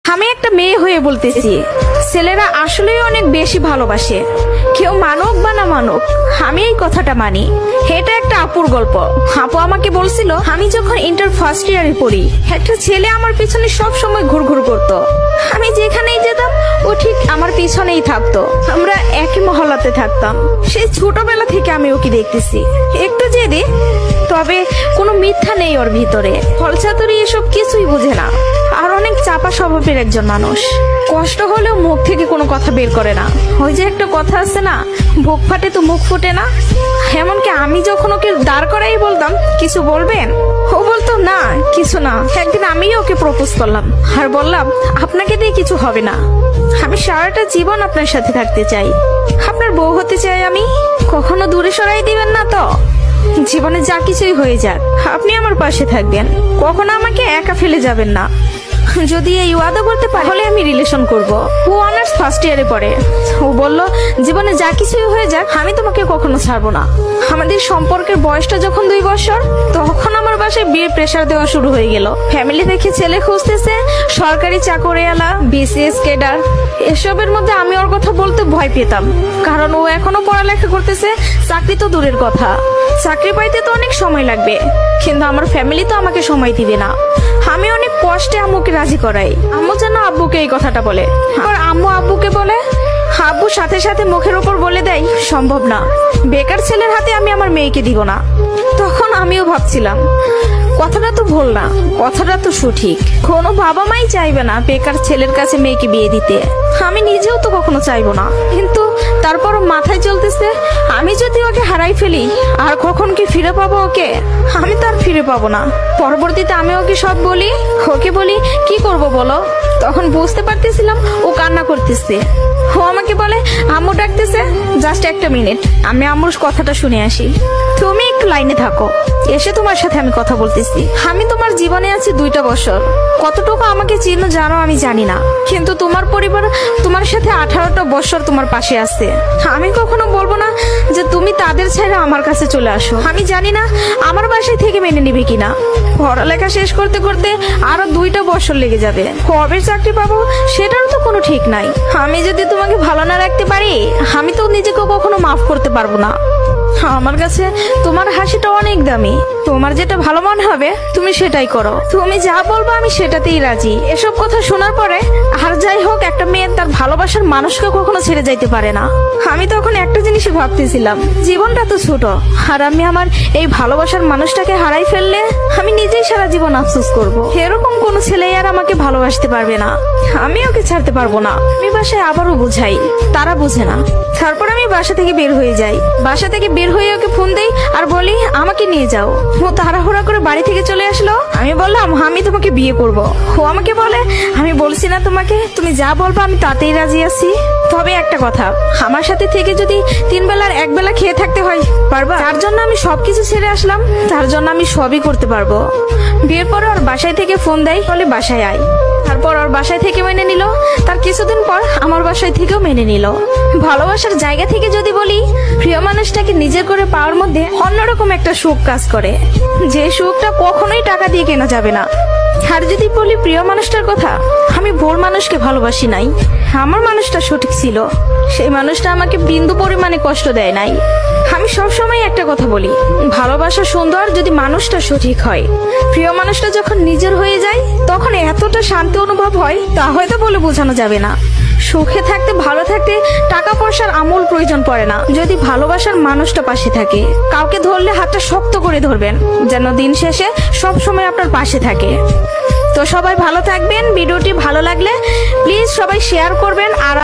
আমি একটা মেয়ে হয়ে বলতেছি, ছেলেরা আসলেই অনেক বেশি ভালোবাসে। কেউ মানুক বা না মানুক, আমি এই কথাটা মানি। এটা একটা আপুর গল্প। আপু আমাকে বলছিল, আমি যখন ইন্টার ফার্স্ট ইয়ারে পড়ি, একটা ছেলে আমার পিছনে সব সময় ঘুরঘুর করতো। আমি যেখানেই যেতাম ও ঠিক আমার পিছনেই থাকতো। আমরা একই মহল্লাতে থাকতাম। সেই ছোটবেলা থেকে আমি ওকে দেখতেছি। একটু জেদি, তবে কোনো মিথ্যা নেই ওর ভিতরে। ফলচাতুরি এসব কিছুই বুঝে না, আর অনেক চাপা স্বভাবের একজন মানুষ। কষ্ট হলেও মুখ থেকে কোনো কথা বের করে না। ওই যে একটা কথা আছে না, বুক ফাটে তো মুখ ফুটে না। এমনকি আমি যখন ওকে দাঁড় করাই বলতাম, কিছু বলবেন, ও বলতো না কিছু না। একদিন আমি ওকে প্রপোজ করলাম আর বললাম, আপনাকে দিয়ে কিছু হবে না, আমি সারাটা জীবন আপনার সাথে থাকতে চাই, আপনার বউ হতে চাই আমি। কখনো দূরে সরাই দিবেন না তো? জীবনে যা কিছুই হয়ে যাক, আপনি আমার পাশে থাকবেন, কখনো আমাকে একা ফেলে যাবেন না। যদি এই ওয়াদা করতে পারে তাহলে আমি রিলেশন করব। ও অনার্স ফার্স্ট ইয়ারে পড়ে। ও বলল, জীবনে যা কিছুই হয়ে যাক, আমি তোমাকে কখনো ছাড়বো না। আমাদের সম্পর্কের বয়সটা যখন 2 বছর, তখন আমার বাসায় বিয়ের প্রেসার দেওয়া শুরু হয়ে গেল। ফ্যামিলি থেকে ছেলে খুঁজতেছে, সরকারি চাকরিওয়ালা, বিসিএস ক্যাডার। এসবের মধ্যে আমি ওর কথা বলতে ভয় পেতাম, কারণ ও এখনো পড়ালেখা করতেছে। চাকরি তো দূরের কথা, চাকরি পাইতে তো অনেক সময় লাগবে, কিন্তু আমার ফ্যামিলি তো আমাকে সময় দিবে না। আমি অনেক কষ্টে আম্মুকে রাজি করাই। আম্মু যেন আব্বুকে এই কথাটা বলে, আর আম্মু আব্বুকে বলে। আব্বু সাথে সাথে মুখের উপর বলে দেয়, সম্ভব না, বেকার ছেলের হাতে আমি আমার মেয়েকে দিব না। তখন আমিও ভাবছিলাম, কথাটা তো ভুল না, কথাটা তো সঠিক। কোনো বাবা মাই চাইবে না বেকার ছেলের কাছে মেয়েকে বিয়ে দিতে। আমি নিজেও তো কখনো চাইবো না, কিন্তু তারপরও মাথায় চলতেছে, আমি যদি ওকে হারাই ফেলি, আর কখন কি ফিরে পাবো ওকে? আমি তো আর ফিরে পাবো না। পরবর্তীতে আমি ওকে সব বলি, ওকে বলি কি করব বলো। তখন বুঝতে পারতেছিলাম ও কান্না করতেছে। ও আমাকে বলে, আম্মু ডাকতেছে, জাস্ট একটা মিনিট, আমি আম্মুর কথাটা শুনে আসি, তুমি একটু লাইনে থাকো, এসে তোমার সাথে আমি কথা বলতেছি। আমি তোমার জীবনে আছি 2টা বছর, কতটুকু আমাকে চিনো জানো আমি জানি না, কিন্তু তোমার পরিবার তোমার সাথে 18টা বছর তোমার পাশে আছে। আমি কখনো বলবো না যে তুমি তাদের ছেড়ে আমার কাছে চলে আসো। আমি জানি না আমার বাসায় থেকে মেনে নিবে কিনা। পড়ালেখা শেষ করতে করতে আরো 2টা বছর লেগে যাবে, কবে চাকরি পাবো সেটারও তো কোনো ঠিক নাই। আমি যদি তোমাকে ভালো না রাখতে পারি, আমি তো নিজেকে কখনো মাফ করতে পারবো না। আমার কাছে তোমার হাসিটা অনেক দামি, তোমার যেটা ভালো মনে হবে তুমি সেটাই করো, তুমি যা বলবো আমি সেটাতেই রাজি। এসব কথা শোনার পরে, আর যাই হোক, একটা মেয়ে তার ভালোবাসার মানুষকে কখনো ছেড়ে যাইতে পারে না। আমি তখন একটা জিনিসই ভাবতেছিলাম, জীবনটা তো ছোট, আর আমি আমার এই ভালোবাসার মানুষটাকে হারাই ফেললে আমি নিজেই সারা জীবন আফসোস করব। এরকম কোনো ছেলে আর আমাকে ভালোবাসতে পারবে না, আমি ওকে ছাড়তে পারবো না। আমি বাসায় আবারও বুঝাই, তারা বুঝে না। তারপর আমি বাসা থেকে বের হয়ে যাই। বাসা থেকে বের হয়ে ওকে ফোন দেই আর বলি, আমাকে নিয়ে যাও। ও তাড়াহুড়া করে বাড়ি থেকে চলে আসলো। আমি বললাম, আমি তোমাকে বিয়ে করব। ও আমাকে বলে, আমি বলছি না তোমাকে, তুমি যা বলবো আমি তাতেই রাজি আছি, তবে একটা কথা, আমার সাথে থেকে যদি 3 বেলার 1 বেলা খেয়ে থাকতে হয় পারবা? তার জন্য আমি সবকিছু ছেড়ে আসলাম, তার জন্য আমি সবই করতে পারবো। বিয়ের পরে ওর বাসায় থেকে ফোন দেয়, বলে বাসায় আয়। তারপর ওর বাসায় থেকে মেনে নিল, তার কিছুদিন পর আমার বাসায় থেকেও মেনে নিল। ভালোবাসার জায়গা থেকে যদি বলি, প্রিয় মানুষটাকে নিজের করে পাওয়ার মধ্যে অন্যরকম একটা সুখ কাজ করে, যে সুখটা কখনোই টাকা দিয়ে কেনা যাবে না। আর যদি বলি প্রিয় মানুষটার কথা, আমি ভুল মানুষকে ভালোবাসি নাই, আমার মানুষটা সঠিক ছিল। সেই মানুষটা আমাকে বিন্দু পরিমাণে কষ্ট দেয় নাই। আমি সবসময় একটা কথা বলি, ভালোবাসা সুন্দর যদি মানুষটা সঠিক হয়। প্রিয় মানুষটা যখন নিজের হয়ে যায়, তখন এতটা শান্তি অনুভব হয়, তা হয়তো বলে বোঝানো যাবে না। সুখে থাকতে, ভালো থাকতে টাকা পয়সার আমূল প্রয়োজন পড়ে না, যদি ভালোবাসার মানুষটা পাশে থাকে। কাউকে ধরলে হাতটা শক্ত করে ধরবেন, যেন দিন শেষে সব সময় আপনার পাশে থাকে। তো সবাই ভালো থাকবেন। ভিডিওটি ভালো লাগলে প্লিজ সবাই শেয়ার করবেন। আর